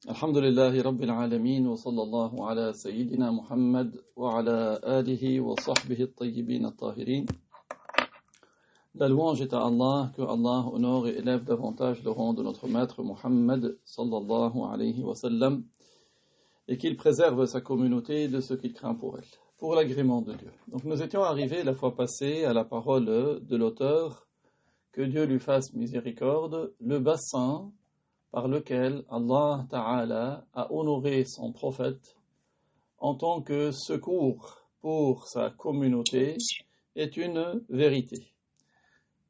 Alhamdulillahi Rabbil Alameen wa sallallahu ala Sayyidina Muhammad wa ala alihi wa sahbihi at-tayyibin at-tahirin. La louange est à Allah, que Allah honore et élève davantage le rang de notre maître Muhammad sallallahu alayhi wa sallam et qu'il préserve sa communauté de ce qu'il craint pour elle, pour l'agrément de Dieu. Donc nous étions arrivés la fois passée à la parole de l'auteur, que Dieu lui fasse miséricorde, le bassin par lequel Allah Ta'ala a honoré son prophète en tant que secours pour sa communauté est une vérité.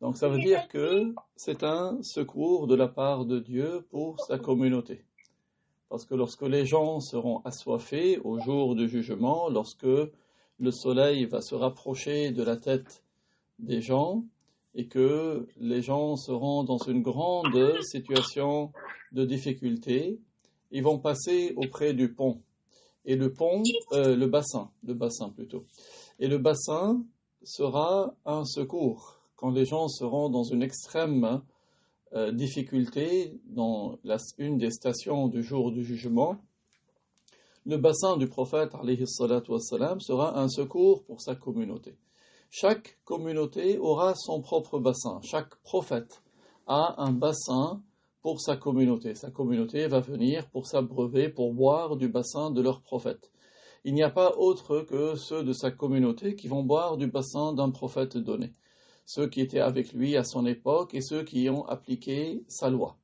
Donc ça veut dire que c'est un secours de la part de Dieu pour sa communauté. Parce que lorsque les gens seront assoiffés au jour du jugement, lorsque le soleil va se rapprocher de la tête des gens, et que les gens seront dans une grande situation de difficulté, ils vont passer auprès du pont. Et le bassin plutôt. Et le bassin sera un secours quand les gens seront dans une extrême difficulté dans une des stations du jour du jugement. Le bassin du prophète alayhi salatu wassalam sera un secours pour sa communauté. Chaque communauté aura son propre bassin. Chaque prophète a un bassin pour sa communauté. Sa communauté va venir pour s'abreuver, pour boire du bassin de leur prophète. Il n'y a pas autre que ceux de sa communauté qui vont boire du bassin d'un prophète donné. Ceux qui étaient avec lui à son époque et ceux qui ont appliqué sa loi.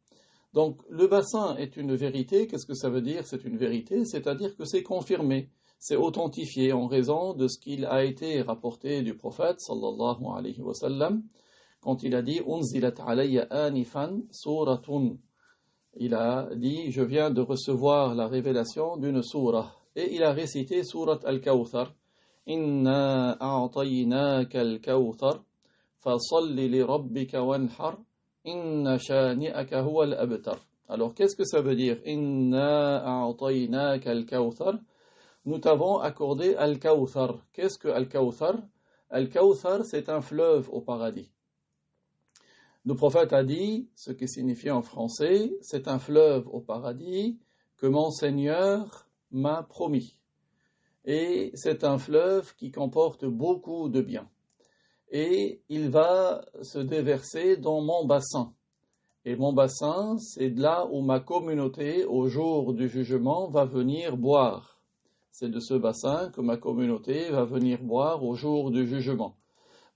Donc le bassin est une vérité. Qu'est-ce que ça veut dire? C'est une vérité, c'est-à-dire que c'est confirmé. C'est authentifié en raison de ce qu'il a été rapporté du prophète sallallahu alayhi wa sallam quand il a dit unzilat alayya anifan suratun. Il a dit je viens de recevoir la révélation d'une sourate et il a récité sourate al-Kawthar. Inna a'taynaka al-Kawthar fasalli li rabbika wanhar inna shani'aka huwa al-abtar. Alors qu'est-ce que ça veut dire? Inna a'taynaka al-Kawthar. Nous t'avons accordé Al-Kawthar. Qu'est-ce que Al-Kawthar? Al-Kawthar, c'est un fleuve au paradis. Le prophète a dit, ce qui signifie en français, c'est un fleuve au paradis que mon Seigneur m'a promis. Et c'est un fleuve qui comporte beaucoup de biens. Et il va se déverser dans mon bassin. Et mon bassin, c'est là où ma communauté, au jour du jugement, va venir boire. C'est de ce bassin que ma communauté va venir boire au jour du jugement.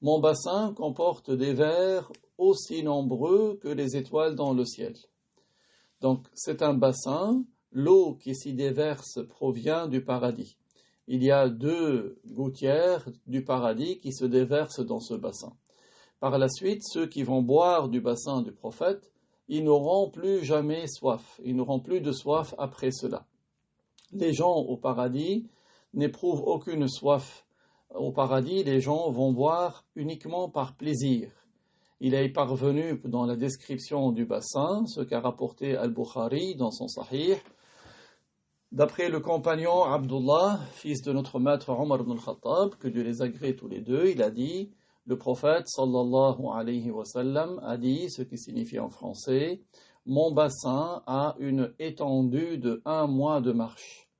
Mon bassin comporte des vers aussi nombreux que les étoiles dans le ciel. Donc c'est un bassin, l'eau qui s'y déverse provient du paradis. Il y a 2 gouttières du paradis qui se déversent dans ce bassin. Par la suite, ceux qui vont boire du bassin du prophète, ils n'auront plus jamais soif. Ils n'auront plus de soif après cela. Les gens au paradis n'éprouvent aucune soif. Au paradis, les gens vont boire uniquement par plaisir. Il est parvenu dans la description du bassin, ce qu'a rapporté Al-Bukhari dans son Sahih, d'après le compagnon Abdullah, fils de notre maître Omar ibn al-Khattab, que Dieu les agrée tous les deux, il a dit, le prophète sallallahu alayhi wa sallam a dit, ce qui signifie en français, mon bassin a une étendue de 1 mois de marche.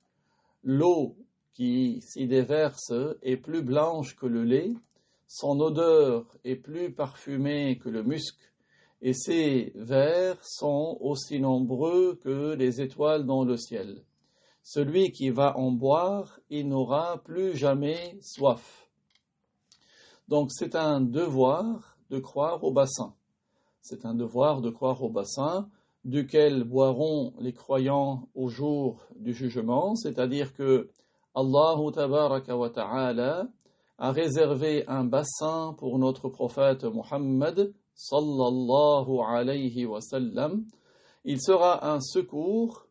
L'eau qui s'y déverse est plus blanche que le lait, son odeur est plus parfumée que le musc, et ses vers sont aussi nombreux que les étoiles dans le ciel. Celui qui va en boire, il n'aura plus jamais soif. Donc c'est un devoir de croire au bassin. C'est un devoir de croire au bassin duquel boiront les croyants au jour du jugement, c'est-à-dire que Allah tabaraka wa ta'ala a réservé un bassin pour notre prophète Muhammad sallallahu alayhi wa sallam. Il sera un secours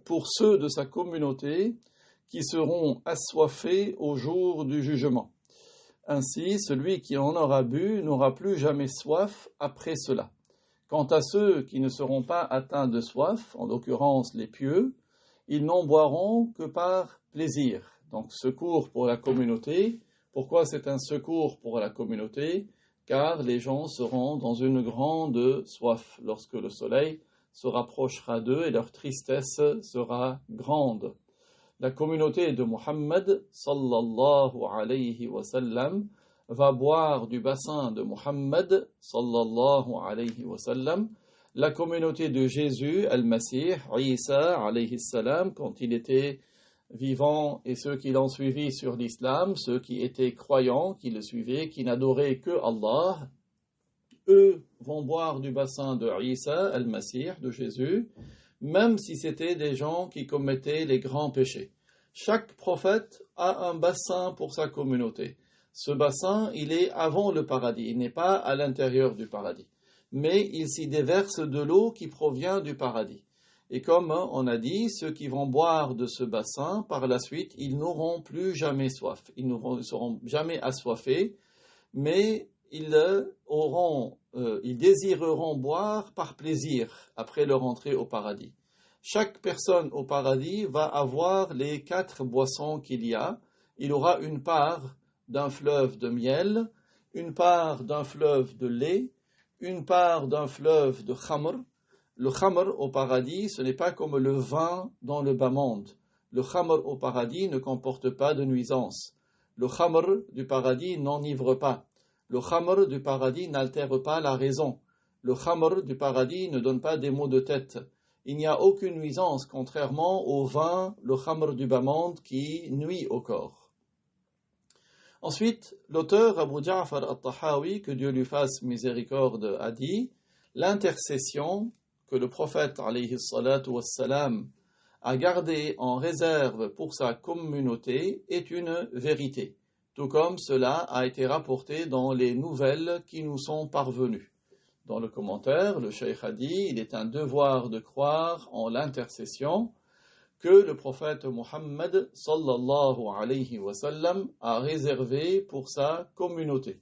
pour ceux de sa communauté qui seront assoiffés au jour du jugement. Ainsi, celui qui en aura bu n'aura plus jamais soif après cela. Quant à ceux qui ne seront pas atteints de soif, en l'occurrence les pieux, ils n'en boiront que par plaisir. Donc, secours pour la communauté. Pourquoi c'est un secours pour la communauté? Car les gens seront dans une grande soif lorsque le soleil se rapprochera d'eux et leur tristesse sera grande. La communauté de Muhammad sallallahu alayhi wa sallam va boire du bassin de Muhammad sallallahu alayhi wa sallam. La communauté de Jésus, Al-Masih, Isa alayhi salam, quand il était vivant, et ceux qui l'ont suivi sur l'islam, ceux qui étaient croyants, qui le suivaient, qui n'adoraient que Allah, eux vont boire du bassin de Isa, Al-Masih, de Jésus, même si c'était des gens qui commettaient les grands péchés. Chaque prophète a un bassin pour sa communauté. Ce bassin, il est avant le paradis, il n'est pas à l'intérieur du paradis, mais il s'y déverse de l'eau qui provient du paradis. Et comme on a dit, ceux qui vont boire de ce bassin, par la suite, ils n'auront plus jamais soif, ils ne seront jamais assoiffés, mais ils désireront boire par plaisir après leur entrée au paradis. Chaque personne au paradis va avoir les 4 boissons qu'il y a. Il aura une part d'un fleuve de miel, une part d'un fleuve de lait, une part d'un fleuve de khamr. Le khamr au paradis, ce n'est pas comme le vin dans le bas monde. Le khamr au paradis ne comporte pas de nuisance. Le khamr du paradis n'enivre pas. Le khamr du paradis n'altère pas la raison. Le khamr du paradis ne donne pas des maux de tête. Il n'y a aucune nuisance, contrairement au vin, le khamr du bas monde, qui nuit au corps. Ensuite, l'auteur Abu Ja'far al-Tahawi, que Dieu lui fasse miséricorde, a dit « L'intercession que le prophète alayhi salatu wassalam a gardée en réserve pour sa communauté est une vérité, tout comme cela a été rapporté dans les nouvelles qui nous sont parvenues. » Dans le commentaire, le cheikh a dit « Il est un devoir de croire en l'intercession que le prophète Muhammad sallallahu alayhi wa sallam a réservé pour sa communauté. »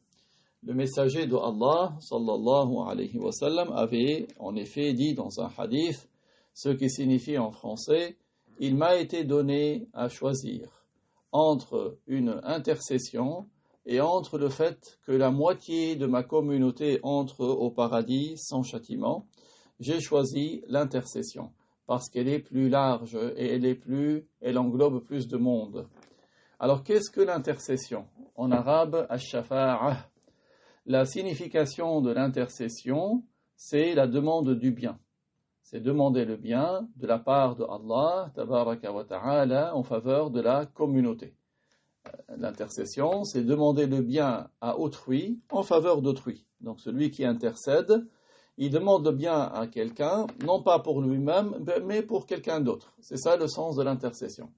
Le messager de Allah sallallahu alayhi wa sallam avait en effet dit dans un hadith, ce qui signifie en français « Il m'a été donné à choisir entre une intercession et entre le fait que la moitié de ma communauté entre au paradis sans châtiment. J'ai choisi l'intercession parce qu'elle est plus large et elle englobe plus de monde. » Alors qu'est-ce que l'intercession? En arabe, ash-shafa'ah. La signification de l'intercession, c'est la demande du bien. C'est demander le bien de la part de Allah, tabaraka wa ta'ala, en faveur de la communauté. L'intercession, c'est demander le bien à autrui en faveur d'autrui. Donc celui qui intercède, il demande le bien à quelqu'un, non pas pour lui-même, mais pour quelqu'un d'autre. C'est ça le sens de l'intercession.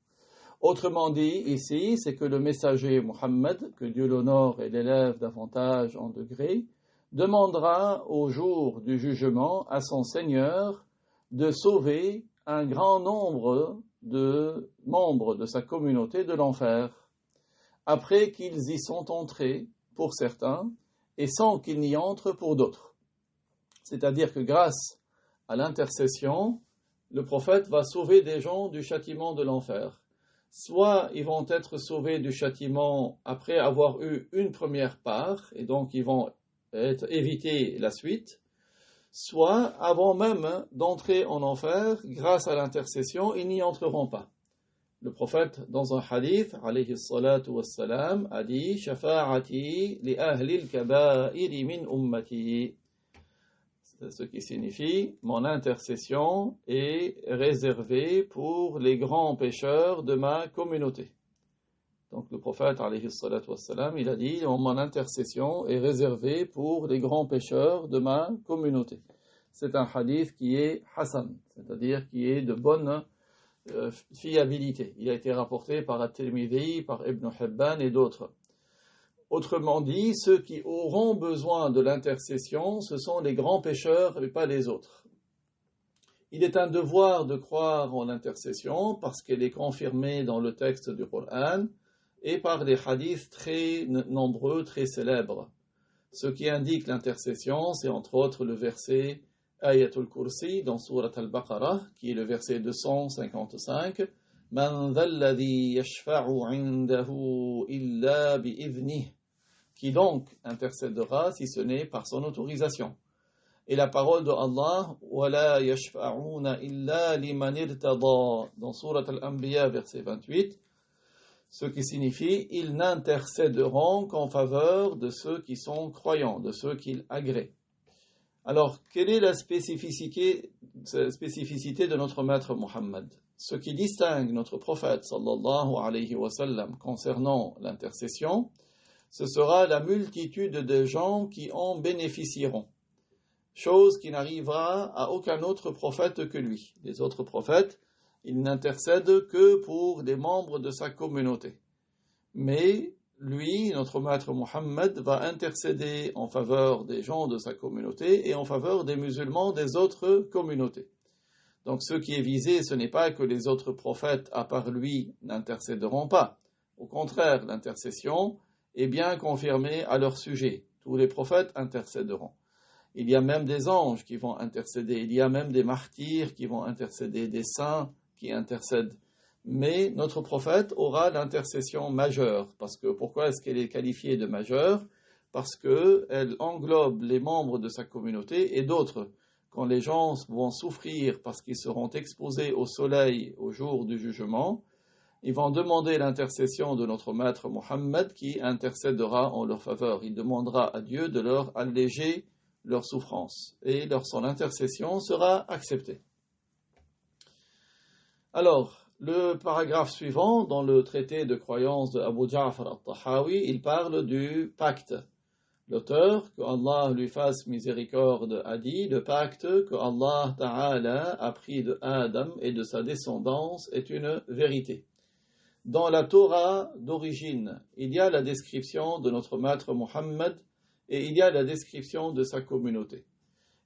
Autrement dit, ici, c'est que le messager Muhammad, que Dieu l'honore et l'élève davantage en degrés, demandera au jour du jugement à son Seigneur de sauver un grand nombre de membres de sa communauté de l'enfer, après qu'ils y sont entrés pour certains, et sans qu'ils n'y entrent pour d'autres. C'est-à-dire que grâce à l'intercession, le prophète va sauver des gens du châtiment de l'enfer. Soit ils vont être sauvés du châtiment après avoir eu une première part, et donc ils vont éviter la suite, soit avant même d'entrer en enfer, grâce à l'intercession, ils n'y entreront pas. Le prophète, dans un hadith, alayhi salatu wassalam, a dit « Shafa'ati li ahli al-kaba'iri min ummati » ce qui signifie « Mon intercession est réservée pour les grands pécheurs de ma communauté. » Donc le prophète, alayhi salatu wassalam, il a dit « Mon intercession est réservée pour les grands pécheurs de ma communauté. » C'est un hadith qui est hasan, c'est-à-dire qui est de bonne fiabilité. Il a été rapporté par At-Tirmidhi, par Ibn Hibban et d'autres. Autrement dit, ceux qui auront besoin de l'intercession, ce sont les grands pécheurs et pas les autres. Il est un devoir de croire en l'intercession parce qu'elle est confirmée dans le texte du Coran et par des hadiths très nombreux, très célèbres. Ce qui indique l'intercession, c'est entre autres le verset Ayatul Kursi dans Surat al-Baqarah, qui est le verset 255. Man dhalladhi yashfa'u 'indahu illa bi'idhnihi. Qui donc intercédera si ce n'est par son autorisation? Et la parole de Allah, وَلَا يَشْفَعُونَ إِلَّا لِمَنِ ارْتَضَى, dans Surat Al-Anbiya, verset 28, ce qui signifie, ils n'intercéderont qu'en faveur de ceux qui sont croyants, de ceux qu'ils agréent. Alors, quelle est la spécificité de notre maître Muhammad? Ce qui distingue notre prophète sallallahu alayhi wa sallam concernant l'intercession, ce sera la multitude de gens qui en bénéficieront. Chose qui n'arrivera à aucun autre prophète que lui. Les autres prophètes, ils n'intercèdent que pour des membres de sa communauté. Mais lui, notre maître Muhammad, va intercéder en faveur des gens de sa communauté et en faveur des musulmans des autres communautés. Donc ce qui est visé, ce n'est pas que les autres prophètes, à part lui, n'intercéderont pas. Au contraire, l'intercession est bien confirmée à leur sujet. Tous les prophètes intercéderont. Il y a même des anges qui vont intercéder, il y a même des martyrs qui vont intercéder, des saints qui intercèdent. Mais notre prophète aura l'intercession majeure. Parce que, pourquoi est-ce qu'elle est qualifiée de majeure? Parce qu'elle englobe les membres de sa communauté et d'autres. Quand les gens vont souffrir parce qu'ils seront exposés au soleil au jour du jugement, ils vont demander l'intercession de notre maître Muhammad qui intercédera en leur faveur. Il demandera à Dieu de leur alléger leur souffrance, et son intercession sera acceptée. Alors, le paragraphe suivant, dans le traité de croyance de Abu Ja'far al-Tahawi, il parle du pacte. L'auteur, que Allah lui fasse miséricorde, a dit, le pacte que Allah Ta'ala a pris de Adam et de sa descendance est une vérité. Dans la Torah d'origine, il y a la description de notre maître Muhammad et il y a la description de sa communauté.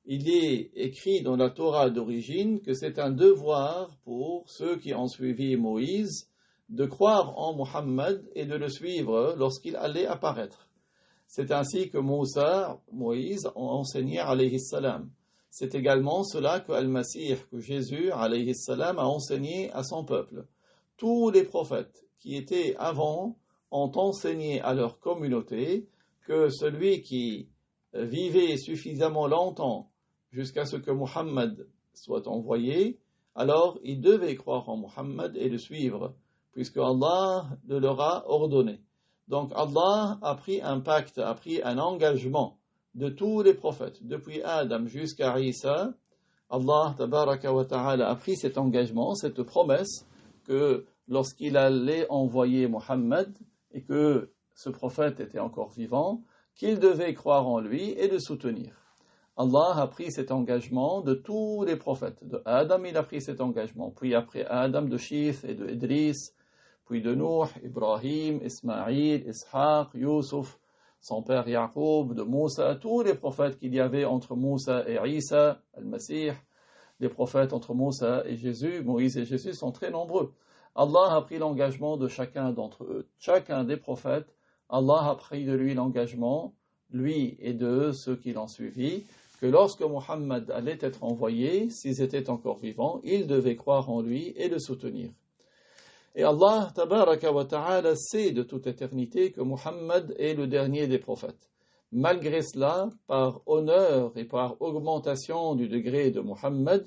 Il est écrit dans la Torah d'origine que c'est un devoir pour ceux qui ont suivi Moïse de croire en Muhammad et de le suivre lorsqu'il allait apparaître. C'est ainsi que Moïse a enseigné alayhi salam. C'est également cela que Al-Masih, que Jésus alayhi salam a enseigné à son peuple. Tous les prophètes qui étaient avant ont enseigné à leur communauté que celui qui vivait suffisamment longtemps jusqu'à ce que Muhammad soit envoyé, alors il devait croire en Muhammad et le suivre, puisque Allah le leur a ordonné. Donc Allah a pris un pacte, a pris un engagement de tous les prophètes, depuis Adam jusqu'à Isa. Allah tabaraka wa ta'ala a pris cet engagement, cette promesse, que lorsqu'il allait envoyer Muhammad et que ce prophète était encore vivant, qu'il devait croire en lui et le soutenir. Allah a pris cet engagement de tous les prophètes. De Adam, il a pris cet engagement. Puis après Adam, de Shith et de Idris, puis de Nuh, Ibrahim, Ismaïl, Ishaq, Yusuf, son père Yaqub, de Moussa, tous les prophètes qu'il y avait entre Moussa et Isa, Al-Masih, les prophètes entre Moussa et Jésus, Moïse et Jésus sont très nombreux. Allah a pris l'engagement de chacun d'entre eux. Chacun des prophètes, Allah a pris de lui l'engagement, lui et de ceux qui l'ont suivi, que lorsque Muhammad allait être envoyé, s'ils étaient encore vivants, ils devaient croire en lui et le soutenir. Et Allah, tabaraka wa ta'ala, sait de toute éternité que Muhammad est le dernier des prophètes. Malgré cela, par honneur et par augmentation du degré de Muhammad,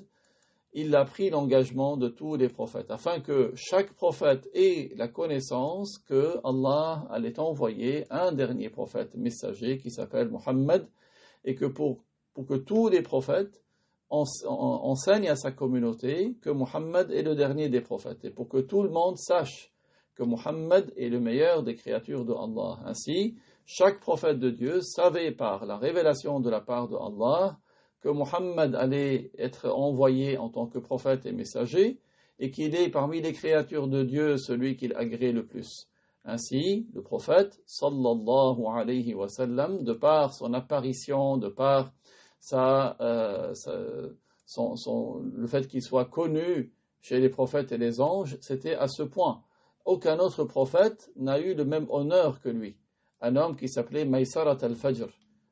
il a pris l'engagement de tous les prophètes, afin que chaque prophète ait la connaissance que Allah allait envoyer un dernier prophète messager qui s'appelle Muhammad, et que pour que tous les prophètes enseignent à sa communauté que Muhammad est le dernier des prophètes, et pour que tout le monde sache que Muhammad est le meilleur des créatures de Allah. Ainsi, chaque prophète de Dieu savait par la révélation de la part de Allah que Muhammad allait être envoyé en tant que prophète et messager, et qu'il est parmi les créatures de Dieu celui qu'il agrée le plus. Ainsi, le prophète, sallallahu alayhi wa sallam, de par son apparition, de par le fait qu'il soit connu chez les prophètes et les anges, c'était à ce point. Aucun autre prophète n'a eu le même honneur que lui. Un homme qui s'appelait Maysarat al-Fajr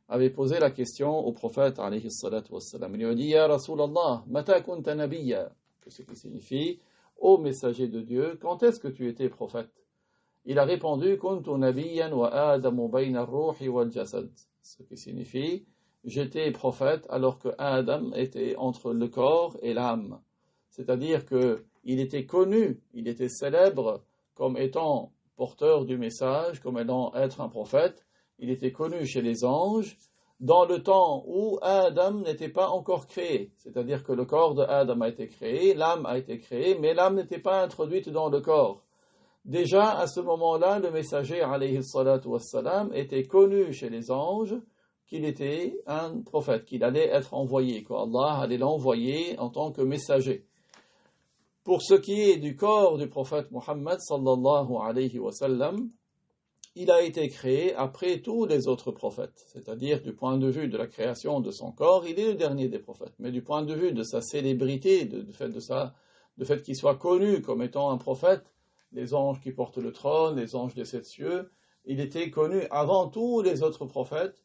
avait posé la question au prophète alayhi salatu wassalam. Il lui a dit, Ya Rasulallah, mata kunta nabiyya, ce qui signifie, ô messager de Dieu, quand est-ce que tu étais prophète? Il a répondu, kuntu nabiyyan wa adamu bayna ar-ruhi wal jasad, ce qui signifie, j'étais prophète alors que Adam était entre le corps et l'âme. C'est-à-dire qu'il était connu, il était célèbre comme étant porteur du message, comme étant être un prophète. Il était connu chez les anges dans le temps où Adam n'était pas encore créé. C'est-à-dire que le corps de Adam a été créé, l'âme a été créée, mais l'âme n'était pas introduite dans le corps. Déjà, à ce moment-là, le messager, alayhi salatu wassalam, était connu chez les anges qu'il était un prophète, qu'il allait être envoyé, qu'Allah allait l'envoyer en tant que messager. Pour ce qui est du corps du prophète Muhammad sallallahu alayhi wa sallam, il a été créé après tous les autres prophètes. C'est-à-dire, du point de vue de la création de son corps, il est le dernier des prophètes. Mais du point de vue de sa célébrité, du fait qu'il soit connu comme étant un prophète, les anges qui portent le trône, les anges des 7 cieux, il était connu avant tous les autres prophètes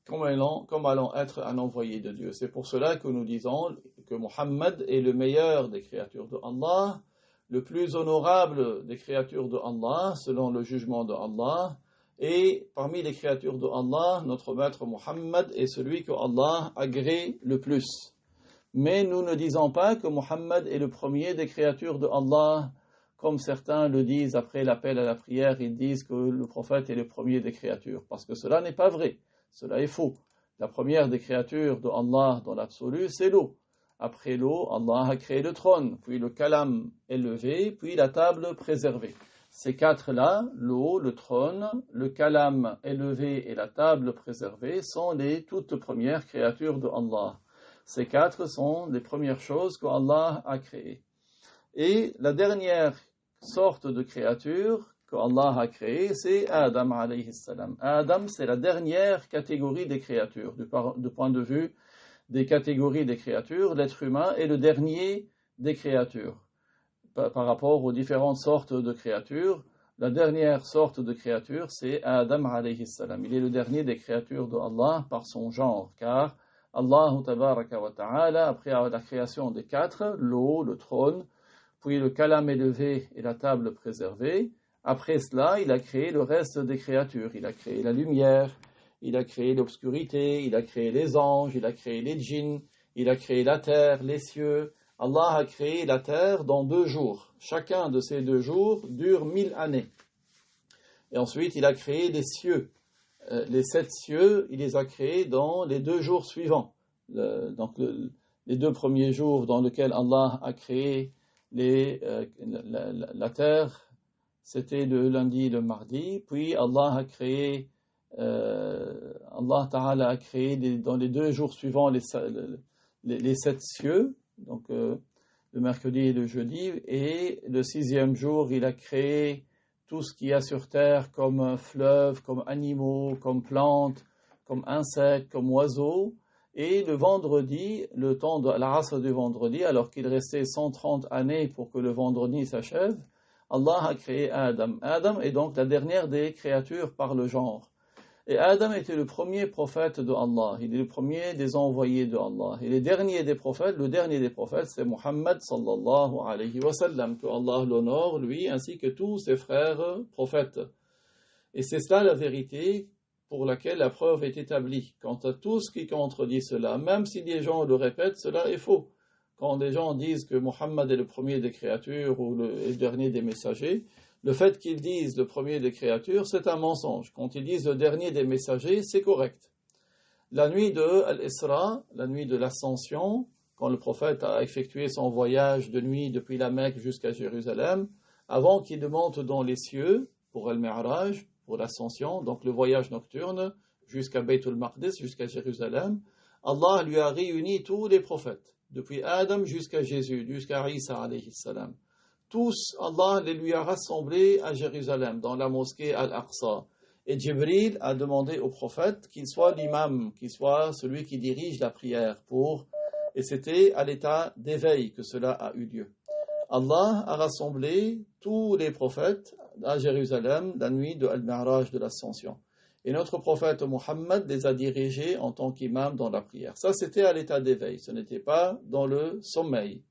comme allant être un envoyé de Dieu. C'est pour cela que nous disons que Muhammad est le meilleur des créatures de Allah, le plus honorable des créatures de Allah, selon le jugement de Allah, et parmi les créatures de Allah, notre maître Muhammad est celui que Allah agrée le plus. Mais nous ne disons pas que Muhammad est le premier des créatures de Allah, comme certains le disent après l'appel à la prière, ils disent que le prophète est le premier des créatures, parce que cela n'est pas vrai, cela est faux. La première des créatures de Allah dans l'absolu, c'est l'eau. Après l'eau, Allah a créé le trône, puis le kalam élevé, puis la table préservée. Ces quatre-là, l'eau, le trône, le kalam élevé et la table préservée, sont les toutes premières créatures de Allah. Ces quatre sont les premières choses qu'Allah a créées. Et la dernière sorte de créature qu'Allah a créée, c'est Adam alayhi salam. Adam, c'est la dernière catégorie des créatures, du point de vue des catégories des créatures, l'être humain est le dernier des créatures. Par rapport aux différentes sortes de créatures, la dernière sorte de créature, c'est Adam alayhi salam. Il est le dernier des créatures de Allah par son genre, car Allah tabaraka wa ta'ala, après la création des quatre, l'eau, le trône, puis le kalam élevé et la table préservée, après cela, il a créé le reste des créatures. Il a créé la lumière, il a créé l'obscurité, il a créé les anges, il a créé les djinns, il a créé la terre, les cieux. Allah a créé la terre dans 2 jours. Chacun de ces 2 jours dure 1000 années. Et ensuite, il a créé les cieux. Les 7 cieux, il les a créés dans les 2 jours suivants. Les 2 premiers jours dans lesquels Allah a créé la terre, c'était le lundi et le mardi. Puis Allah Ta'ala a créé dans les 2 jours suivants les 7 cieux, donc le mercredi et le jeudi, et le 6e jour, il a créé tout ce qu'il y a sur terre comme fleuves, comme animaux, comme plantes, comme insectes, comme oiseaux. Et le vendredi, le temps de l'asr du vendredi, alors qu'il restait 130 années pour que le vendredi s'achève, Allah a créé Adam. Adam est donc la dernière des créatures par le genre. Et Adam était le premier prophète de Allah. Il est le premier des envoyés de Allah. Et le dernier des prophètes, c'est Muhammad sallallahu alayhi wa sallam, que Allah l'honore, lui, ainsi que tous ses frères prophètes. Et c'est cela la vérité pour laquelle la preuve est établie. Quant à tout ce qui contredit cela, même si les gens le répètent, cela est faux. Quand des gens disent que Muhammad est le premier des créatures ou le dernier des messagers, le fait qu'ils disent le premier des créatures, c'est un mensonge. Quand ils disent le dernier des messagers, c'est correct. La nuit de Al-Isra, la nuit de l'Ascension, quand le prophète a effectué son voyage de nuit depuis la Mecque jusqu'à Jérusalem, avant qu'il ne monte dans les cieux pour Al-Mi'raj, pour l'Ascension, donc le voyage nocturne jusqu'à Bayt al-Maqdis, jusqu'à Jérusalem, Allah lui a réuni tous les prophètes, depuis Adam jusqu'à Jésus, jusqu'à Isa alayhi salam. Tous, Allah les lui a rassemblés à Jérusalem, dans la mosquée Al-Aqsa. Et Jibril a demandé au prophète qu'il soit l'imam, qu'il soit celui qui dirige la prière et c'était à l'état d'éveil que cela a eu lieu. Allah a rassemblé tous les prophètes à Jérusalem la nuit de Al-Mi'raj de l'Ascension. Et notre prophète Muhammad les a dirigés en tant qu'imam dans la prière. Ça, c'était à l'état d'éveil, ce n'était pas dans le sommeil.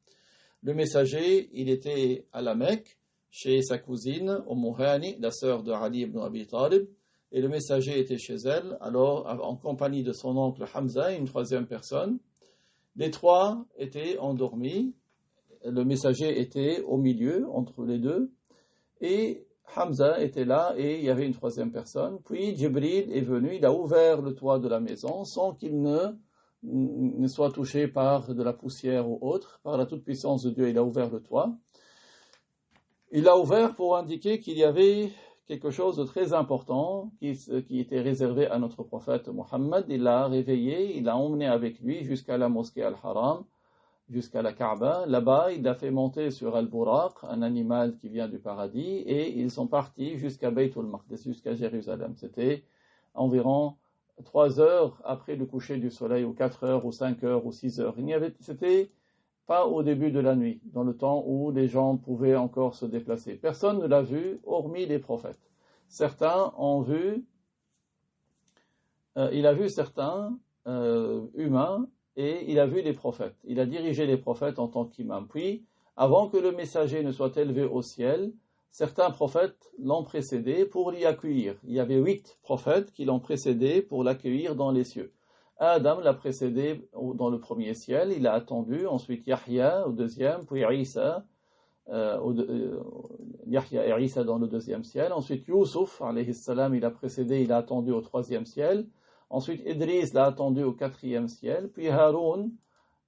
Le messager, il était à la Mecque, chez sa cousine, Hani, la sœur de Ali ibn Abi Talib, et le messager était chez elle, alors en compagnie de son oncle Hamza et une troisième personne. Les trois étaient endormis, le messager était au milieu, entre les deux, et Hamza était là et il y avait une troisième personne. Puis Jibril est venu, il a ouvert le toit de la maison sans qu'il ne soit touché par de la poussière ou autre. Par la toute-puissance de Dieu, il a ouvert le toit. Il l'a ouvert pour indiquer qu'il y avait quelque chose de très important qui était réservé à notre prophète Mohammed. Il l'a réveillé, il l'a emmené avec lui jusqu'à la mosquée Al-Haram, jusqu'à la Kaaba. Là-bas, il l'a fait monter sur Al-Buraq, un animal qui vient du paradis, et ils sont partis jusqu'à Bayt al-Maqdis, jusqu'à Jérusalem. C'était environ 3 heures après le coucher du soleil, ou 4 heures, ou 5 heures, ou 6 heures. C'était pas au début de la nuit, dans le temps où les gens pouvaient encore se déplacer. Personne ne l'a vu, hormis les prophètes. Certains ont vu, il a vu certains humains, et il a vu les prophètes. Il a dirigé les prophètes en tant qu'imam. Puis, avant que le messager ne soit élevé au ciel, certains prophètes l'ont précédé pour l'y accueillir. Il y avait 8 prophètes qui l'ont précédé pour l'accueillir dans les cieux. Adam l'a précédé dans le premier ciel, il a attendu, ensuite Yahya au deuxième, puis Isa, Yahya et Isa dans le deuxième ciel, ensuite Yusuf, alayhi salam, il a précédé, il a attendu au troisième ciel, ensuite Idris l'a attendu au quatrième ciel, puis Haroun,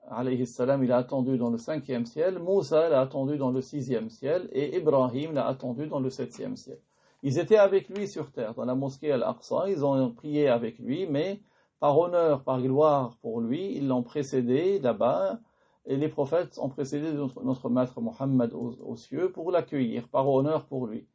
alayhi salam, il a attendu dans le cinquième ciel, Moussa l'a attendu dans le sixième ciel, et Ibrahim l'a attendu dans le septième ciel. Ils étaient avec lui sur terre, dans la mosquée Al-Aqsa, ils ont prié avec lui, mais par honneur, par gloire pour lui, ils l'ont précédé là-bas, et les prophètes ont précédé notre maître Mohammed aux cieux pour l'accueillir, par honneur pour lui.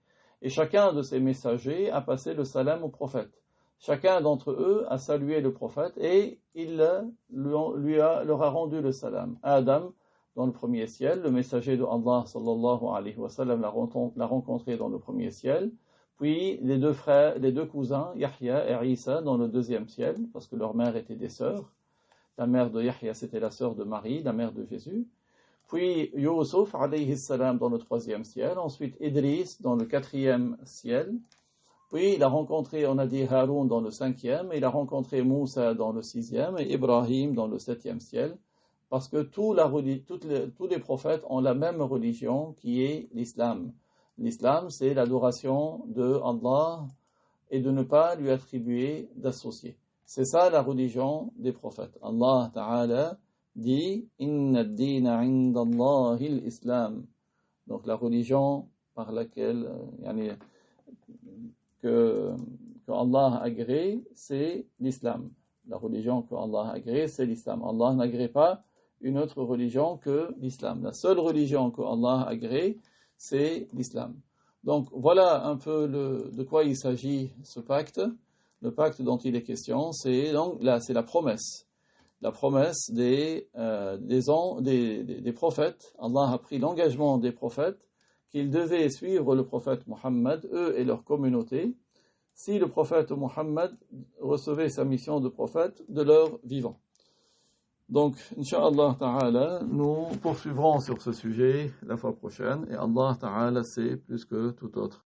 Et chacun de ces messagers a passé le salam au prophète. Chacun d'entre eux a salué le prophète et il leur a rendu le salam. Adam, dans le premier ciel, le messager de Allah sallallahu alayhi wa sallam l'a rencontré dans le premier ciel. Puis les deux cousins, Yahya et Isa, dans le deuxième ciel, parce que leur mère était des sœurs. La mère de Yahya, c'était la sœur de Marie, la mère de Jésus. Puis Yusuf, alayhi salam, dans le troisième ciel. Ensuite Idris, dans le quatrième ciel. Puis il a rencontré, on a dit Haroun dans le cinquième, il a rencontré Moussa dans le sixième et Ibrahim dans le septième ciel. Parce que tous les prophètes ont la même religion qui est l'islam. L'islam, c'est l'adoration de Allah et de ne pas lui attribuer d'associés. C'est ça la religion des prophètes. Allah Ta'ala dit « Inna ad-dina 'inda Allahi al-Islam ». Donc la religion par laquelle que Allah agrée, c'est l'islam. La religion que Allah agrée, c'est l'islam. Allah n'agrée pas une autre religion que l'islam. La seule religion que Allah agrée, c'est l'islam. Donc voilà un peu de quoi il s'agit ce pacte. Le pacte dont il est question, c'est la promesse. La promesse des prophètes. Allah a pris l'engagement des prophètes qu'ils devaient suivre le prophète Mohammed, eux et leur communauté, si le prophète Mohammed recevait sa mission de prophète de leur vivant. Donc, Inch'Allah Ta'ala, nous poursuivrons sur ce sujet la fois prochaine, et Allah Ta'ala sait plus que tout autre.